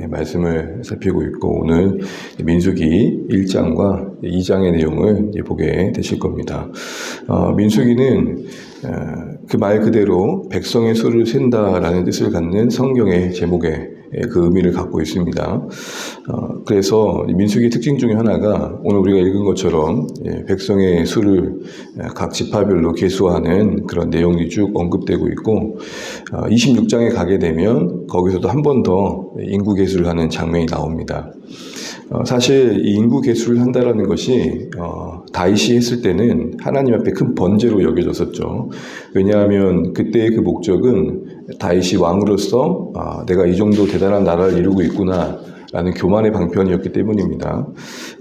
말씀을 살피고 있고 오늘 민수기 1장과 2장의 내용을 보게 되실 겁니다. 민수기는 그 말 그대로 백성의 수를 센다라는 뜻을 갖는 성경의 제목의 그 의미를 갖고 있습니다. 그래서 민수기의 특징 중에 하나가 오늘 우리가 읽은 것처럼 백성의 수를 각 지파별로 계수하는 그런 내용이 쭉 언급되고 있고 26장에 가게 되면 거기서도 한 번 더 인구 계수를 하는 장면이 나옵니다. 사실 이 인구 계수를 한다라는 것이 다윗이 했을 때는 하나님 앞에 큰 번제로 여겨졌었죠. 왜냐하면 그때의 그 목적은 다윗이 왕으로서 내가 이 정도 대단한 나라를 이루고 있구나 라는 교만의 방편이었기 때문입니다.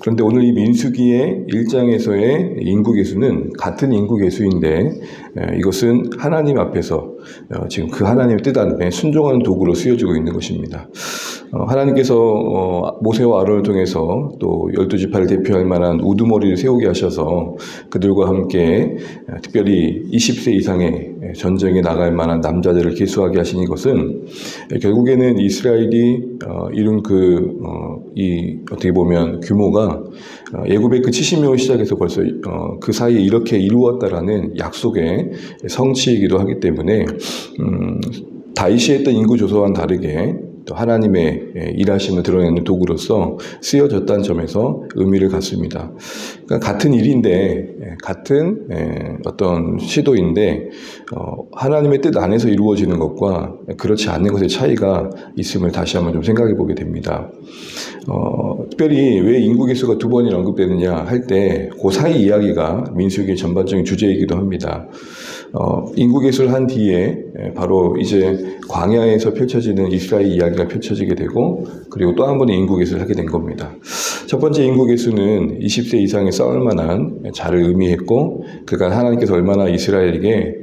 그런데 오늘 이 민수기의 1장에서의 인구 계수는 같은 인구 계수인데 이것은 하나님 앞에서 지금 그 하나님의 뜻 안에 순종하는 도구로 쓰여지고 있는 것입니다. 하나님께서 모세와 아론을 통해서 또 12지파를 대표할 만한 우두머리를 세우게 하셔서 그들과 함께 특별히 20세 이상의 전쟁에 나갈 만한 남자들을 계수하게 하신 이것은 결국에는 이스라엘이 이룬 어떻게 보면 규모가 애굽의 그 70명을 시작해서 벌써 그 사이에 이렇게 이루었다라는 약속의 성취이기도 하기 때문에 다윗이 했던 인구 조사와는 다르게 또 하나님의 일하심을 드러내는 도구로서 쓰여졌다는 점에서 의미를 갖습니다. 그러니까 같은 일인데, 같은 어떤 시도인데 하나님의 뜻 안에서 이루어지는 것과 그렇지 않는 것의 차이가 있음을 다시 한번 좀 생각해 보게 됩니다. 특별히 왜 인구 계수가 두 번이나 언급되느냐 할 때 그 사이 이야기가 민수기의 전반적인 주제이기도 합니다. 인구 계수를 한 뒤에 바로 이제 광야에서 펼쳐지는 이스라엘 이야기가 펼쳐지게 되고 그리고 또 한 번의 인구 계수를 하게 된 겁니다. 첫 번째 인구 계수는 20세 이상의 싸울 만한 자를 의미했고 그간 하나님께서 얼마나 이스라엘에게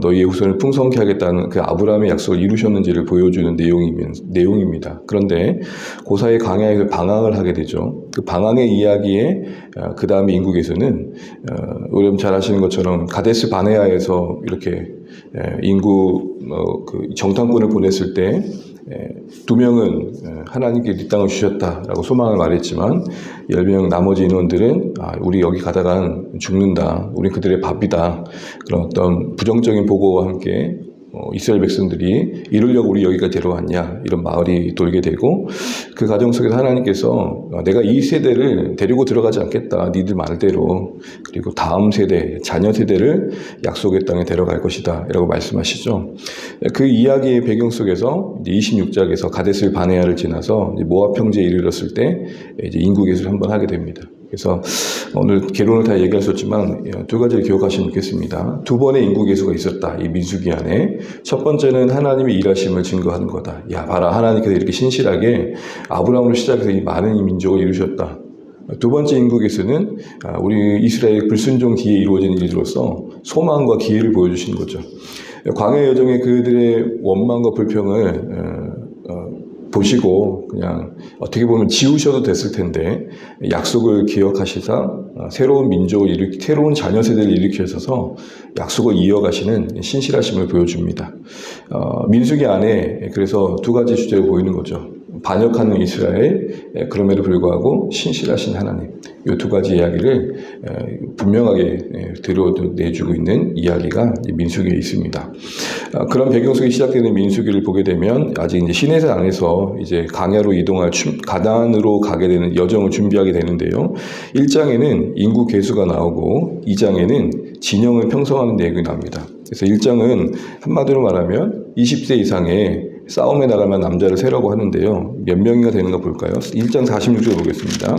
너희의 후손을 풍성케 하겠다는 그 아브라함의 약속을 이루셨는지를 보여주는 내용입니다. 그런데 그 사이 광야에서 방황을 하게 되죠. 그 방황의 이야기에 그 다음에 인구 계수는 여러분 잘 아시는 것처럼 가데스 바네아에서 이렇게 인구 그 정탐꾼을 보냈을 때 두 명은 하나님께 이 땅을 주셨다라고 소망을 말했지만 10명 나머지 인원들은 우리 여기 가다간 죽는다. 우리 그들의 밥이다. 그런 어떤 부정적인 보고와 함께 이스라엘 백성들이 이루려고 우리 여기가 데려왔냐 이런 말이 돌게 되고 그 과정 속에서 하나님께서 내가 이 세대를 데리고 들어가지 않겠다. 니들 말대로 그리고 다음 세대 자녀 세대를 약속의 땅에 데려갈 것이다 라고 말씀하시죠. 그 이야기의 배경 속에서 26장에서 가데스 바네아를 지나서 모압 평지에 이르렀을 때 이제 인구 계수를 한번 하게 됩니다. 그래서 오늘 개론을 다 얘기할 수 없지만 두 가지를 기억하시면 좋겠습니다. 두 번의 인구 계수가 있었다. 이 민수기 안에. 첫 번째는 하나님의 일하심을 증거하는 거다. 야 봐라 하나님께서 이렇게 신실하게 아브라함으로 시작해서 이 많은 민족을 이루셨다. 두 번째 인구 계수는 우리 이스라엘 불순종 뒤에 이루어진 일으로서 소망과 기회를 보여주시는 거죠. 광야 여정에 그들의 원망과 불평을 보시고 그냥 어떻게 보면 지우셔도 됐을 텐데 약속을 기억하시사 새로운 민족을 새로운 자녀 세대를 일으키셔서 약속을 이어가시는 신실하심을 보여줍니다. 민수기 안에 그래서 두 가지 주제로 보이는 거죠. 반역하는 이스라엘, 그럼에도 불구하고 신실하신 하나님. 이 두 가지 이야기를 분명하게 드러내주고 있는 이야기가 민수기에 있습니다. 그런 배경 속에 시작되는 민수기를 보게 되면 아직 이제 시내산 안에서 이제 강야로 이동할 가나안으로 가게 되는 여정을 준비하게 되는데요. 1장에는 인구 계수가 나오고 2장에는 진영을 편성하는 내용이 나옵니다. 그래서 1장은 한마디로 말하면 20세 이상의 싸움에 나갈 만한 남자를 세라고 하는데요. 몇 명이나 되는가 볼까요? 1장 46절 보겠습니다.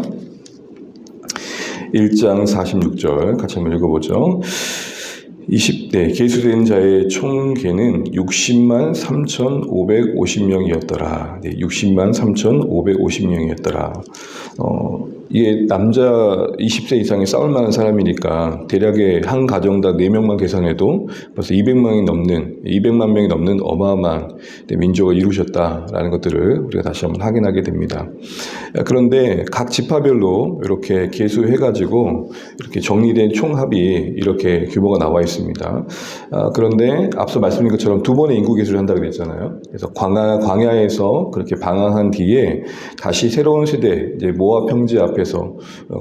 1장 46절 같이 한번 읽어보죠. 20대 계수된 자의 총계는 60만 3,550명이었더라. 네, 60만 3,550명이었더라. 이게 남자 20세 이상이 싸울 만한 사람이니까 대략의 한 가정당 4명만 계산해도 벌써 200만 명이 넘는 어마어마한 민족을 이루셨다라는 것들을 우리가 다시 한번 확인하게 됩니다. 그런데 각 지파별로 이렇게 계수해가지고 이렇게 정리된 총합이 이렇게 규모가 나와 있습니다. 그런데 앞서 말씀드린 것처럼 2번의 인구 계수를 한다고 그랬잖아요. 그래서 광야에서 그렇게 방황한 뒤에 다시 새로운 세대, 이제 모압 평지 앞에서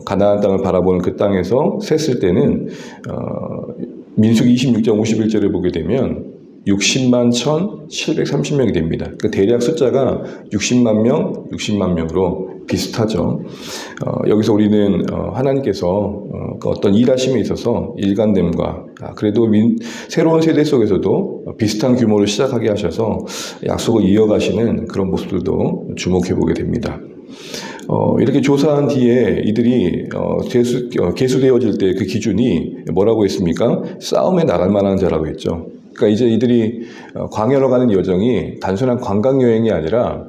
가나안 땅을 바라보는 그 땅에서 셌을 때는 민수기 26장 51절을 보게 되면 60만 1,730명이 됩니다. 그러니까 대략 숫자가 60만 명으로 비슷하죠. 여기서 우리는 하나님께서 그 어떤 일하심에 있어서 일관됨과 그래도 새로운 세대 속에서도 비슷한 규모로 시작하게 하셔서 약속을 이어가시는 그런 모습들도 주목해 보게 됩니다. 이렇게 조사한 뒤에 이들이 계수되어질 때 그 기준이 뭐라고 했습니까? 싸움에 나갈 만한 자라고 했죠. 그러니까 이제 이들이 광야로 가는 여정이 단순한 관광 여행이 아니라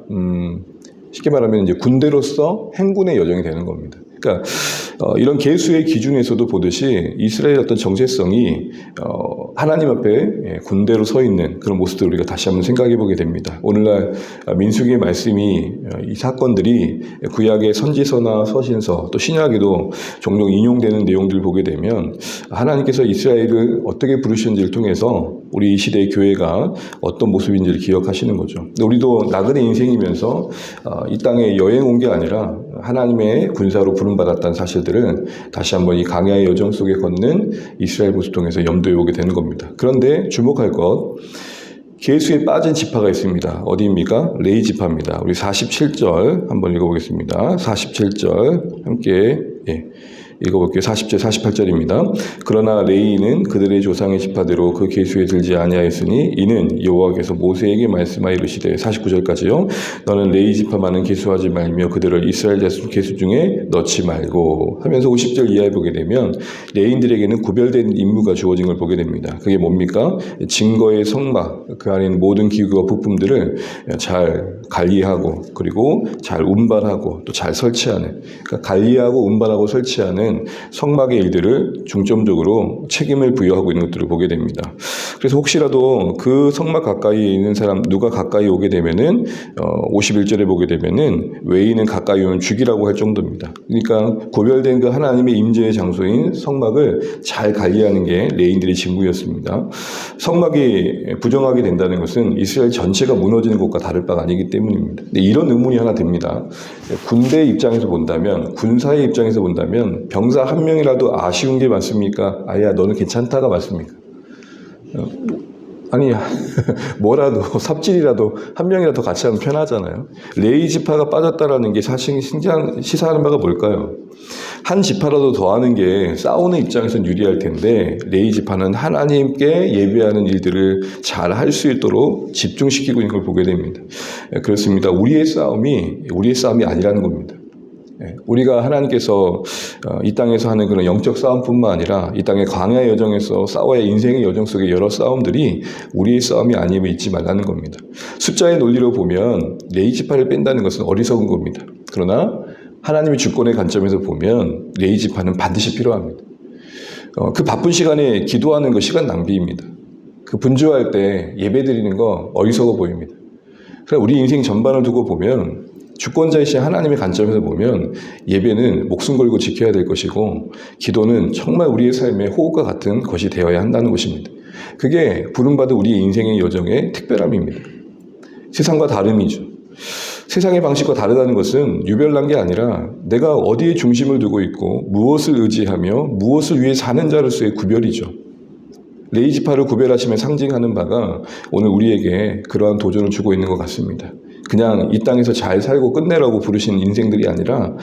쉽게 말하면 이제 군대로서 행군의 여정이 되는 겁니다. 그러니까 이런 계수의 기준에서도 보듯이 이스라엘의 어떤 정체성이 하나님 앞에 군대로 서 있는 그런 모습들을 우리가 다시 한번 생각해 보게 됩니다. 오늘날 민수기의 말씀이 이 사건들이 구약의 선지서나 서신서 또 신약에도 종종 인용되는 내용들을 보게 되면 하나님께서 이스라엘을 어떻게 부르셨는지를 통해서 우리 이 시대의 교회가 어떤 모습인지를 기억하시는 거죠. 우리도 나그네 인생이면서 이 땅에 여행 온 게 아니라 하나님의 군사로 부름받았다는 사실들은 다시 한번 이 광야의 여정 속에 걷는 이스라엘 모습 통해서 염두에 오게 되는 겁니다. 그런데 주목할 것, 계수에 빠진 지파가 있습니다. 어디입니까? 레위 지파입니다. 우리 47절 한번 읽어보겠습니다. 47절 함께 읽어볼게요. 40절, 48절입니다. 그러나 레위는 그들의 조상의 지파대로 그 계수에 들지 아니하였으니 이는 여호와께서 모세에게 말씀하여 이르시되 49절까지요. 너는 레위 지파만은 계수하지 말며 그들을 이스라엘 자손 계수 중에 넣지 말고 하면서 50절 이하에 보게 되면 레위인들에게는 구별된 임무가 주어진 걸 보게 됩니다. 그게 뭡니까? 증거의 성막, 그 안에 있는 모든 기구와 부품들을 잘 관리하고 그리고 잘 운반하고 또 잘 설치하는, 그러니까 관리하고 운반하고 설치하는 성막의 일들을 중점적으로 책임을 부여하고 있는 것들을 보게 됩니다. 그래서 혹시라도 그 성막 가까이에 있는 사람 누가 가까이 오게 되면은 51절에 보게 되면은 외인은 가까이 오면 죽이라고 할 정도입니다. 그러니까 구별된 그 하나님의 임재의 장소인 성막을 잘 관리하는 게 레위인들의 직무였습니다. 성막이 부정하게 된다는 것은 이스라엘 전체가 무너지는 것과 다를 바가 아니기 때문입니다. 근데 이런 의문이 하나 듭니다. 군대 입장에서 본다면, 군사의 입장에서 본다면 병사 한 명이라도 아쉬운 게 맞습니까? 아야 너는 괜찮다가 맞습니까? 아니 뭐라도 삽질이라도 한 명이라도 같이 하면 편하잖아요. 레위 지파가 빠졌다라는 게 사실 시사하는 바가 뭘까요? 한 지파라도 더하는 게 싸우는 입장에서는 유리할 텐데 레위 지파는 하나님께 예배하는 일들을 잘 할 수 있도록 집중시키고 있는 걸 보게 됩니다. 그렇습니다. 우리의 싸움이 아니라는 겁니다. 우리가 하나님께서 이 땅에서 하는 그런 영적 싸움뿐만 아니라 이 땅의 광야의 여정에서 싸워야 인생의 여정 속의 여러 싸움들이 우리의 싸움이 아님을 잊지 말라는 겁니다. 숫자의 논리로 보면 레위 지파를 뺀다는 것은 어리석은 겁니다. 그러나 하나님의 주권의 관점에서 보면 레위 지파는 반드시 필요합니다. 그 바쁜 시간에 기도하는 거 시간 낭비입니다. 그 분주할 때 예배 드리는 거 어리석어 보입니다. 그래서 우리 인생 전반을 두고 보면 주권자이신 하나님의 관점에서 보면 예배는 목숨 걸고 지켜야 될 것이고 기도는 정말 우리의 삶의 호흡과 같은 것이 되어야 한다는 것입니다. 그게 부름받은 우리의 인생의 여정의 특별함입니다. 세상과 다름이죠. 세상의 방식과 다르다는 것은 유별난 게 아니라 내가 어디에 중심을 두고 있고 무엇을 의지하며 무엇을 위해 사는 자로서의 구별이죠. 레위 지파를 구별하시며 상징하는 바가 오늘 우리에게 그러한 도전을 주고 있는 것 같습니다. 그냥 이 땅에서 잘 살고 끝내라고 부르신 인생들이 아니라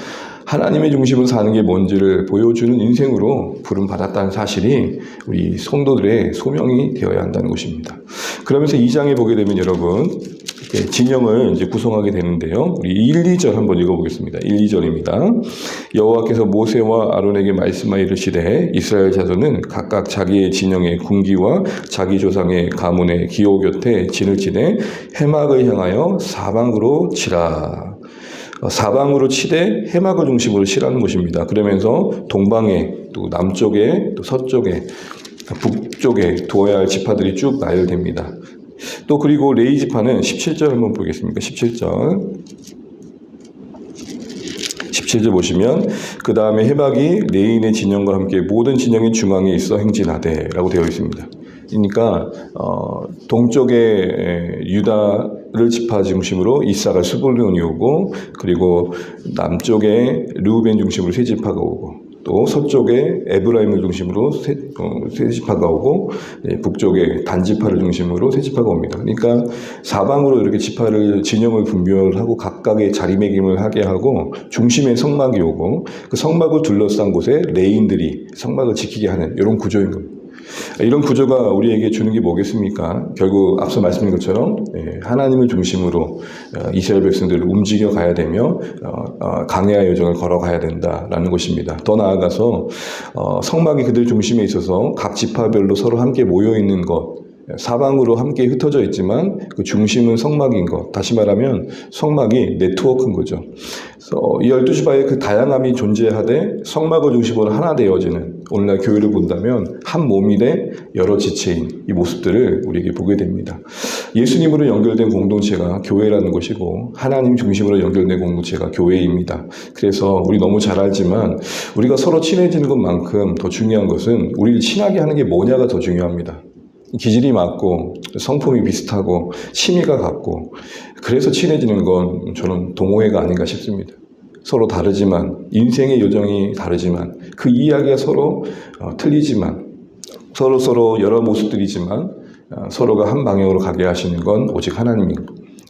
하나님의 중심으로 사는 게 뭔지를 보여주는 인생으로 부름받았다는 사실이 우리 성도들의 소명이 되어야 한다는 것입니다. 그러면서 2장에 보게 되면 여러분 진영을 이제 구성하게 되는데요. 우리 1, 2절 한번 읽어보겠습니다. 1, 2절입니다. 여호와께서 모세와 아론에게 말씀하여 이르시되 이스라엘 자손은 각각 자기의 진영의 군기와 자기 조상의 가문의 기호 곁에 진을 치되 해막을 향하여 사방으로 치라. 사방으로 치되 해막을 중심으로 칠하는 것입니다. 그러면서 동방에 또 남쪽에 또 서쪽에 북쪽에 두어야 할 지파들이 쭉 나열됩니다. 또 그리고 레위 지파는 17절 한번 보겠습니다. 17절 보시면 그 다음에 해박이 레인의 진영과 함께 모든 진영의 중앙에 있어 행진하되 라고 되어 있습니다. 그러니까 동쪽에 유다를 지파 중심으로 이사가 스불론이 오고, 그리고 남쪽에 르우벤 중심으로 세 지파가 오고, 또 서쪽에 에브라임을 중심으로 세 지파가 오고, 북쪽에 단지파를 중심으로 세 지파가 옵니다. 그러니까 사방으로 이렇게 지파를 진영을 분별하고 각각의 자리매김을 하게 하고, 중심에 성막이 오고 그 성막을 둘러싼 곳에 레인들이 성막을 지키게 하는 이런 구조인 겁니다. 이런 구조가 우리에게 주는 게 뭐겠습니까? 결국 앞서 말씀드린 것처럼 하나님을 중심으로 이스라엘 백성들을 움직여 가야 되며 강해의 여정을 걸어가야 된다라는 것입니다. 더 나아가서 성막이 그들 중심에 있어서 각 지파별로 서로 함께 모여 있는 것, 사방으로 함께 흩어져 있지만 그 중심은 성막인 것. 다시 말하면 성막이 네트워크인 거죠. 그래서 이 12지파의 그 다양함이 존재하되 성막을 중심으로 하나 되어지는, 오늘날 교회를 본다면 한 몸이 돼 여러 지체인 이 모습들을 우리에게 보게 됩니다. 예수님으로 연결된 공동체가 교회라는 것이고, 하나님 중심으로 연결된 공동체가 교회입니다. 그래서 우리 너무 잘 알지만 우리가 서로 친해지는 것만큼 더 중요한 것은 우리를 친하게 하는 게 뭐냐가 더 중요합니다. 기질이 맞고 성품이 비슷하고 취미가 같고 그래서 친해지는 건 저는 동호회가 아닌가 싶습니다. 서로 다르지만, 인생의 요정이 다르지만, 그 이야기가 서로 틀리지만, 서로 여러 모습들이지만 서로가 한 방향으로 가게 하시는 건 오직 하나님입니다.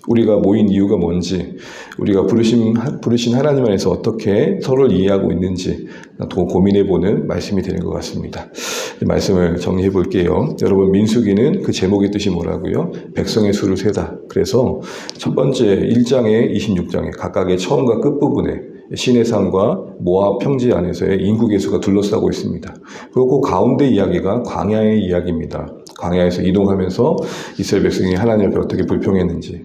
우리가 모인 이유가 뭔지, 우리가 부르신 하나님 안에서 어떻게 서로를 이해하고 있는지 더 고민해보는 말씀이 되는 것 같습니다. 말씀을 정리해 볼게요. 여러분, 민수기는 그 제목의 뜻이 뭐라고요? 백성의 수를 세다. 그래서 첫 번째 1장에 26장에 각각의 처음과 끝부분에 시내산과 모압 평지 안에서의 인구 계수가 둘러싸고 있습니다. 그리고 그 가운데 이야기가 광야의 이야기입니다. 광야에서 이동하면서 이스라엘 백성이 하나님 앞에 어떻게 불평했는지,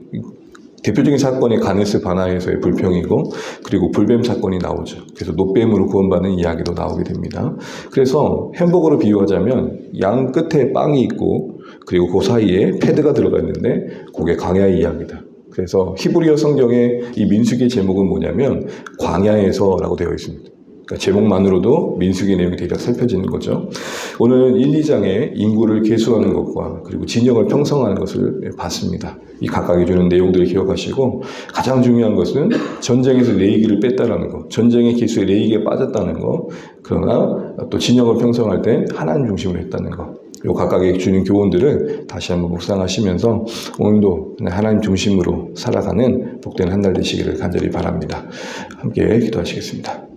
대표적인 사건이 가네스 바나에서의 불평이고, 그리고 불뱀 사건이 나오죠. 그래서 노뱀으로 구원받는 이야기도 나오게 됩니다. 그래서 햄버거로 비유하자면 양 끝에 빵이 있고, 그리고 그 사이에 패드가 들어가 있는데 그게 광야의 이야기다. 그래서 히브리어 성경의 이 민수기의 제목은 뭐냐면 광야에서라고 되어 있습니다. 그러니까 제목만으로도 민수기 내용이 대략 살펴지는 거죠. 오늘 1, 2장에 인구를 계수하는 것과 그리고 진영을 형성하는 것을 봤습니다. 이 각각이 주는 내용들을 기억하시고, 가장 중요한 것은 전쟁에서 레위기를 뺐다는 것, 전쟁의 계수에 레위기가 빠졌다는 것, 그러나 또 진영을 형성할 때 하나님 중심으로 했다는 것, 요 각각의 주는 교훈들을 다시 한번 묵상하시면서 오늘도 하나님 중심으로 살아가는 복된 한 달 되시기를 간절히 바랍니다. 함께 기도하시겠습니다.